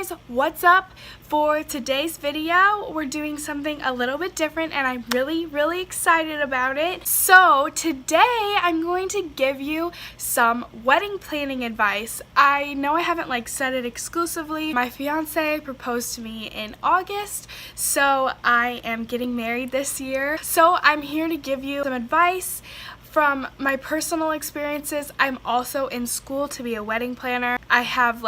guys, what's up? For today's video, we're doing something a little bit different and I'm really excited about it. So today I'm going to give you some wedding planning advice. I know I haven't said it exclusively. My fiance proposed to me in August, so I am getting married this year. So I'm here to give you some advice from my personal experiences. I'm also in school to be a wedding planner. I have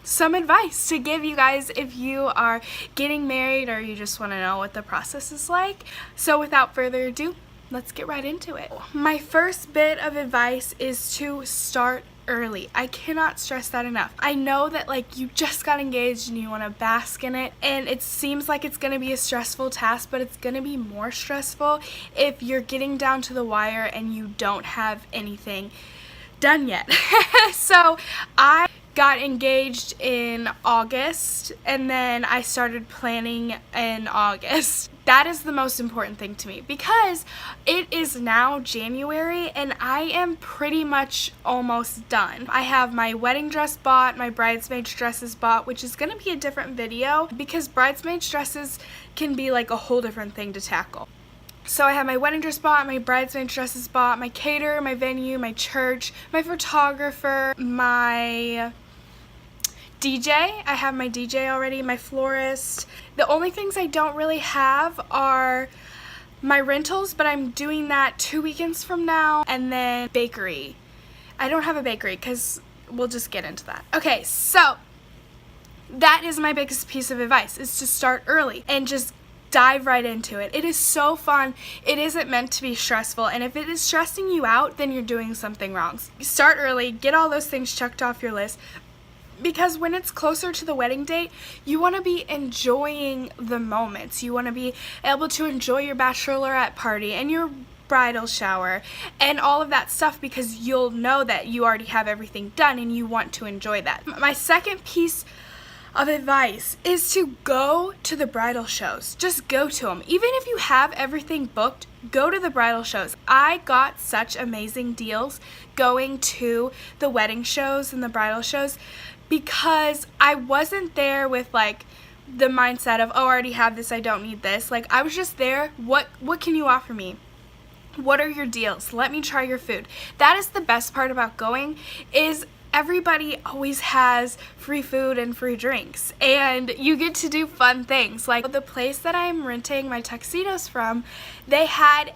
some advice to give you guys if you are getting married or you just want to know what the process is like. So without further ado, let's get right into it. My first bit of advice is to start early. I cannot stress that enough. I know that you just got engaged and you want to bask in it, and it seems like it's going to be a stressful task, but it's going to be more stressful if you're getting down to the wire and you don't have anything done yet. So I got engaged in August and then I started planning in August. That is the most important thing to me because it is now January and I am pretty much almost done. I have my wedding dress bought, my bridesmaids dresses bought, which is going to be a different video because bridesmaids dresses can be a whole different thing to tackle. So I have my wedding dress bought, my bridesmaid dresses bought, my caterer, my venue, my church, my photographer, my DJ. I have my DJ already, my florist. The only things I don't really have are my rentals, but I'm doing that 2 weekends from now, and then bakery. I don't have a bakery because we'll just get into that. Okay, so that is my biggest piece of advice, is to start early and just dive right into it. It is so fun. It isn't meant to be stressful, and if it is stressing you out, then you're doing something wrong. Start early, get all those things checked off your list, because when it's closer to the wedding date, you want to be enjoying the moments. You want to be able to enjoy your bachelorette party and your bridal shower and all of that stuff, because you'll know that you already have everything done and you want to enjoy that. My second piece of advice is to go to the bridal shows. Just go to them. Even if you have everything booked, go to the bridal shows. I got such amazing deals going to the wedding shows and the bridal shows because I wasn't there with the mindset of, oh, I already have this, I don't need this. I was just there, what can you offer me? What are your deals? Let me try your food. That is the best part about going, is everybody always has free food and free drinks, and you get to do fun things. The place that I'm renting my tuxedos from, they had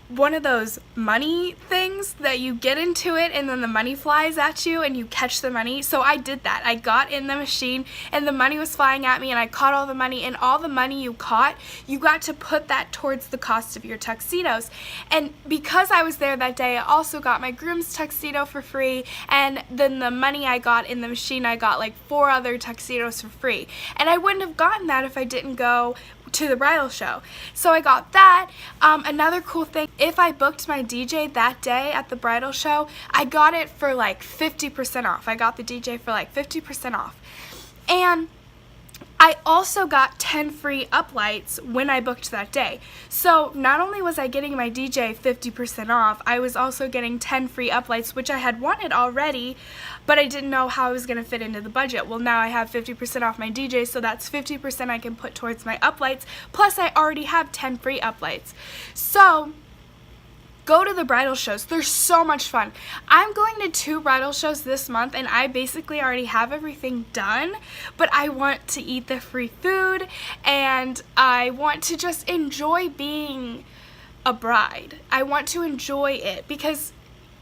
one of those money things that you get into it and then the money flies at you and you catch the money. So I did that. I got in the machine and the money was flying at me and I caught all the money, and all the money you caught, you got to put that towards the cost of your tuxedos. And because I was there that day, I also got my groom's tuxedo for free, and then the money I got in the machine, I got 4 other tuxedos for free. And I wouldn't have gotten that if I didn't go to the bridal show. So I got that. Another cool thing, if I booked my DJ that day at the bridal show, I got it for 50% off. I got the DJ for 50% off. And I also got 10 free uplights when I booked that day. So not only was I getting my DJ 50% off, I was also getting 10 free uplights, which I had wanted already, but I didn't know how I was going to fit into the budget. Well, now I have 50% off my DJ, so that's 50% I can put towards my uplights, plus I already have 10 free uplights. So go to the bridal shows. They're so much fun. I'm going to 2 bridal shows this month and I basically already have everything done, but I want to eat the free food and I want to just enjoy being a bride. I want to enjoy it because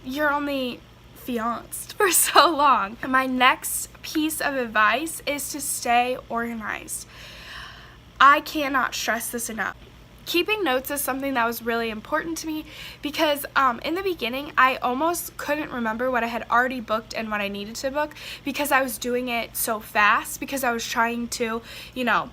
you're only fianced for so long. My next piece of advice is to stay organized. I cannot stress this enough. Keeping notes is something that was really important to me because in the beginning I almost couldn't remember what I had already booked and what I needed to book because I was doing it so fast because I was trying to,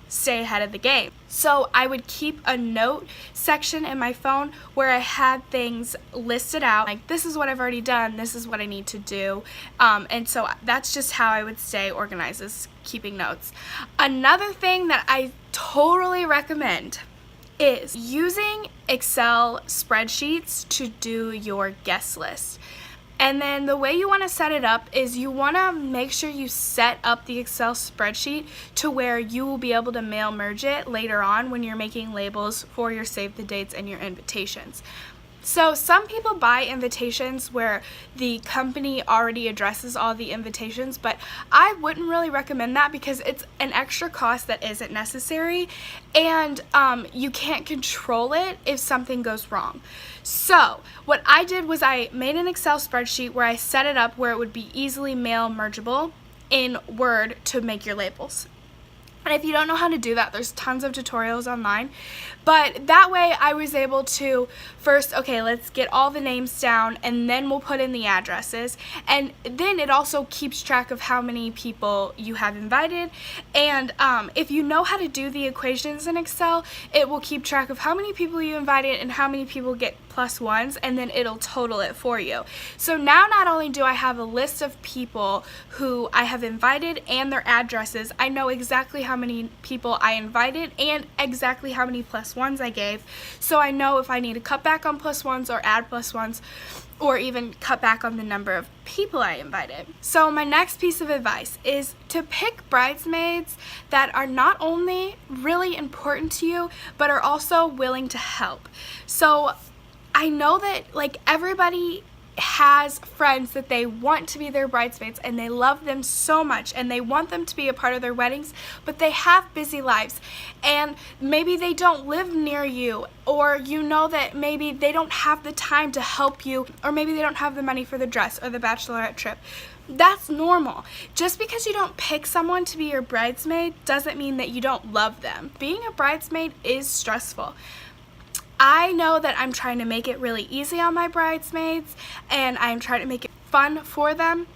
stay ahead of the game. So I would keep a note section in my phone where I had things listed out, this is what I've already done, this is what I need to do, and so that's just how I would stay organized, is keeping notes. Another thing that I totally recommend is using Excel spreadsheets to do your guest list. And then the way you want to set it up is you want to make sure you set up the Excel spreadsheet to where you will be able to mail merge it later on when you're making labels for your save the dates and your invitations. So some people buy invitations where the company already addresses all the invitations, but I wouldn't really recommend that because it's an extra cost that isn't necessary, and you can't control it if something goes wrong. So what I did was I made an Excel spreadsheet where I set it up where it would be easily mail mergeable in Word to make your labels. And if you don't know how to do that, there's tons of tutorials online. But that way I was able to first, okay, let's get all the names down and then we'll put in the addresses. And then it also keeps track of how many people you have invited. And if you know how to do the equations in Excel, it will keep track of how many people you invited and how many people get +1s, and then it'll total it for you. So now not only do I have a list of people who I have invited and their addresses, I know exactly how many people I invited and exactly how many +1s I gave. So I know if I need to cut back on +1s or add +1s, or even cut back on the number of people I invited. So my next piece of advice is to pick bridesmaids that are not only really important to you, but are also willing to help. So I know that like everybody has friends that they want to be their bridesmaids and they love them so much and they want them to be a part of their weddings, but they have busy lives and maybe they don't live near you, or you know that maybe they don't have the time to help you, or maybe they don't have the money for the dress or the bachelorette trip. That's normal. Just because you don't pick someone to be your bridesmaid doesn't mean that you don't love them. Being a bridesmaid is stressful. I know that I'm trying to make it really easy on my bridesmaids and I'm trying to make it fun for them,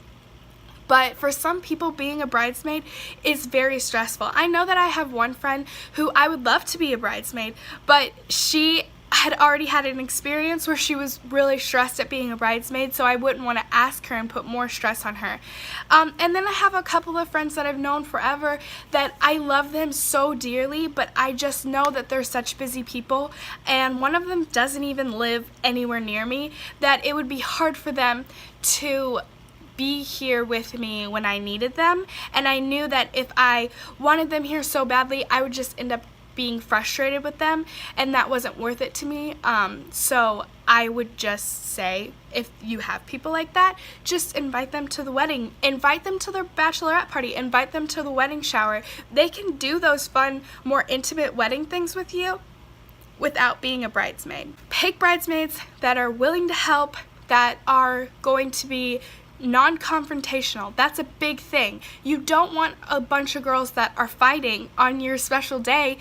but for some people being a bridesmaid is very stressful. I know that I have one friend who I would love to be a bridesmaid, but she had already had an experience where she was really stressed at being a bridesmaid, so I wouldn't want to ask her and put more stress on her. And then I have a couple of friends that I've known forever that I love them so dearly, but I just know that they're such busy people, and one of them doesn't even live anywhere near me, that it would be hard for them to be here with me when I needed them, and I knew that if I wanted them here so badly, I would just end up being frustrated with them, and that wasn't worth it to me. So I would just say, if you have people like that, just invite them to the wedding, invite them to their bachelorette party, invite them to the wedding shower. They can do those fun, more intimate wedding things with you without being a bridesmaid. Pick bridesmaids that are willing to help, that are going to be non-confrontational. That's a big thing. You don't want a bunch of girls that are fighting on your special day,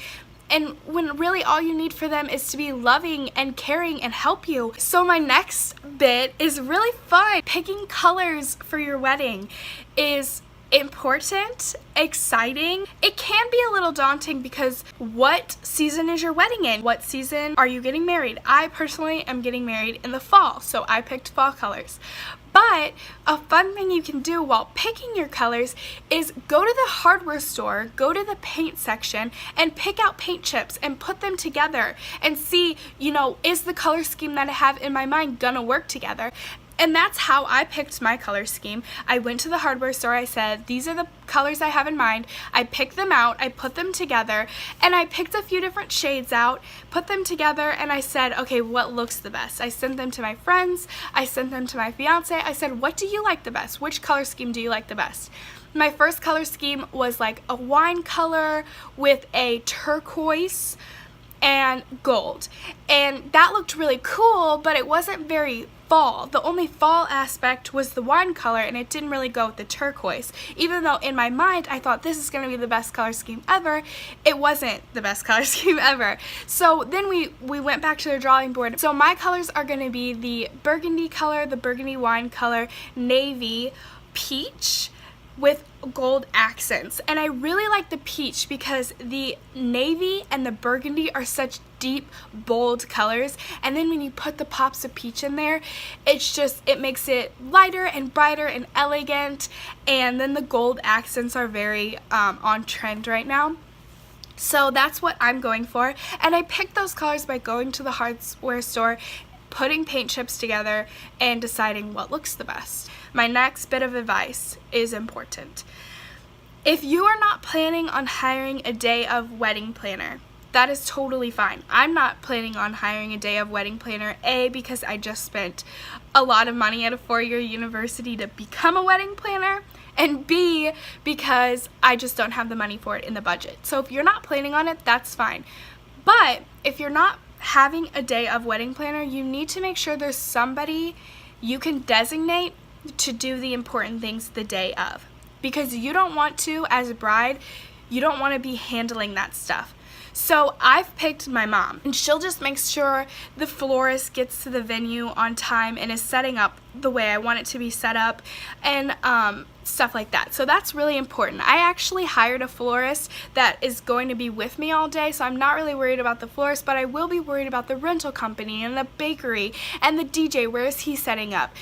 and when really all you need for them is to be loving and caring and help you. So my next bit is really fun. Picking colors for your wedding is important, exciting. It can be a little daunting because what season is your wedding in? What season are you getting married? I personally am getting married in the fall, so I picked fall colors. But a fun thing you can do while picking your colors is go to the hardware store, go to the paint section, and pick out paint chips and put them together and see, you know, is the color scheme that I have in my mind gonna work together? And that's how I picked my color scheme. I went to the hardware store, I said, these are the colors I have in mind. I picked them out, I put them together, and I picked a few different shades out, put them together, and I said, okay, what looks the best? I sent them to my friends, I sent them to my fiance, I said, what do you like the best? Which color scheme do you like the best? My first color scheme was like a wine color with a turquoise and gold. And that looked really cool, but it wasn't very fall. The only fall aspect was the wine color, and it didn't really go with the turquoise. Even though in my mind I thought this is going to be the best color scheme ever, it wasn't the best color scheme ever. So then we went back to the drawing board. So my colors are going to be the burgundy color, the burgundy wine color, navy, peach, with gold accents. And I really like the peach because the navy and the burgundy are such deep, bold colors, and then when you put the pops of peach in there, it makes it lighter and brighter and elegant. And then the gold accents are very on trend right now. So that's what I'm going for, and I picked those colors by going to the hardware store, putting paint chips together and deciding what looks the best. My next bit of advice is important. If you are not planning on hiring a day of wedding planner, that is totally fine. I'm not planning on hiring a day of wedding planner, A, because I just spent a lot of money at a 4-year university to become a wedding planner, and B, because I just don't have the money for it in the budget. So if you're not planning on it, that's fine. But if you're not having a day of wedding planner, you need to make sure there's somebody you can designate to do the important things the day of. Because you don't want to, as a bride, you don't want to be handling that stuff. So I've picked my mom, and she'll just make sure the florist gets to the venue on time and is setting up the way I want it to be set up, and stuff like that. So that's really important. I actually hired a florist that is going to be with me all day, so I'm not really worried about the florist, but I will be worried about the rental company and the bakery and the DJ. Where is he setting up?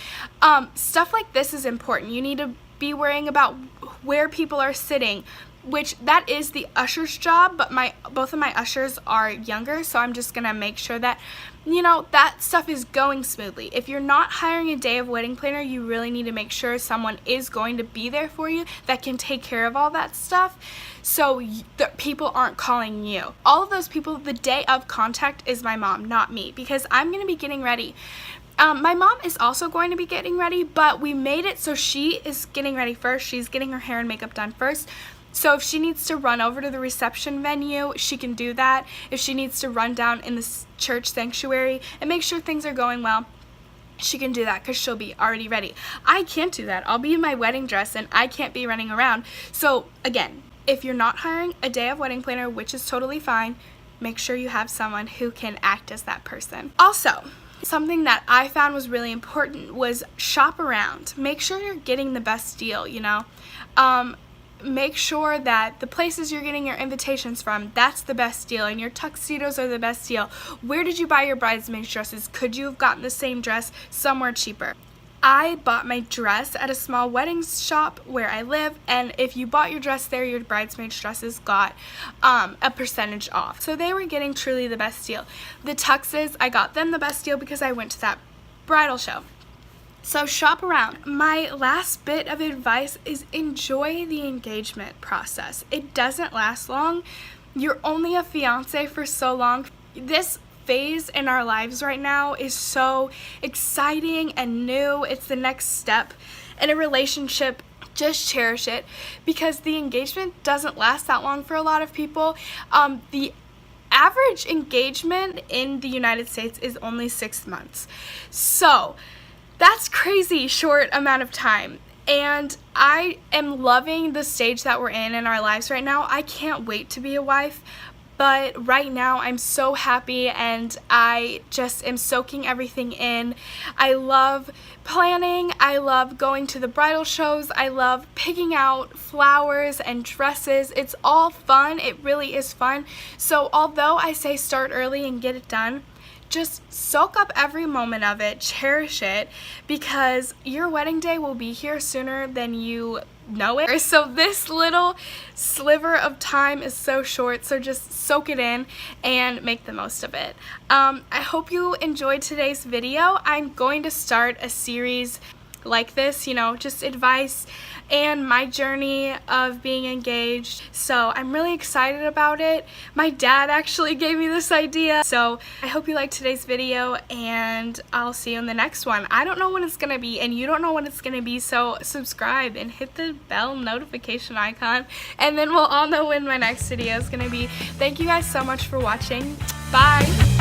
Stuff like this is important. You need to be worrying about where people are sitting, which that is the usher's job, but both of my ushers are younger, so I'm just gonna make sure that, you know, that stuff is going smoothly. If you're not hiring a day of wedding planner, you really need to make sure someone is going to be there for you that can take care of all that stuff, so the people aren't calling you. All of those people, the day of contact is my mom, not me, because I'm gonna be getting ready. My mom is also going to be getting ready, but we made it so she is getting ready first. She's getting her hair and makeup done first. So if she needs to run over to the reception venue, she can do that. If she needs to run down in the church sanctuary and make sure things are going well, she can do that because she'll be already ready. I can't do that. I'll be in my wedding dress and I can't be running around. So again, if you're not hiring a day of wedding planner, which is totally fine, make sure you have someone who can act as that person. Also, something that I found was really important was shop around. Make sure you're getting the best deal, you know. Make sure that the places you're getting your invitations from, that's the best deal, and your tuxedos are the best deal. Where did you buy your bridesmaids dresses? Could you have gotten the same dress somewhere cheaper? I bought my dress at a small wedding shop where I live, and if you bought your dress there, your bridesmaids dresses got a percentage off. So they were getting truly the best deal. The tuxes, I got them the best deal because I went to that bridal show. So shop around. My last bit of advice is enjoy the engagement process. It doesn't last long. You're only a fiance for so long. This phase in our lives right now is so exciting and new. It's the next step in a relationship. Just cherish it, because the engagement doesn't last that long for a lot of people. The average engagement in the United States is only 6 months. So that's crazy short amount of time, and I am loving the stage that we're in our lives right now. I can't wait to be a wife, but right now I'm so happy and I just am soaking everything in. I love planning, I love going to the bridal shows, I love picking out flowers and dresses. It's all fun, it really is fun. So although I say start early and get it done, just soak up every moment of it, cherish it, because your wedding day will be here sooner than you know it. So this little sliver of time is so short, so just soak it in and make the most of it. I hope you enjoyed today's video. I'm going to start a series like this, you know, just advice and my journey of being engaged. So I'm really excited about it. My dad actually gave me this idea. So I hope you liked today's video, and I'll see you in the next one. I don't know when it's gonna be, and you don't know when it's gonna be, so subscribe and hit the bell notification icon, and then we'll all know when my next video is gonna be. Thank you guys so much for watching. Bye!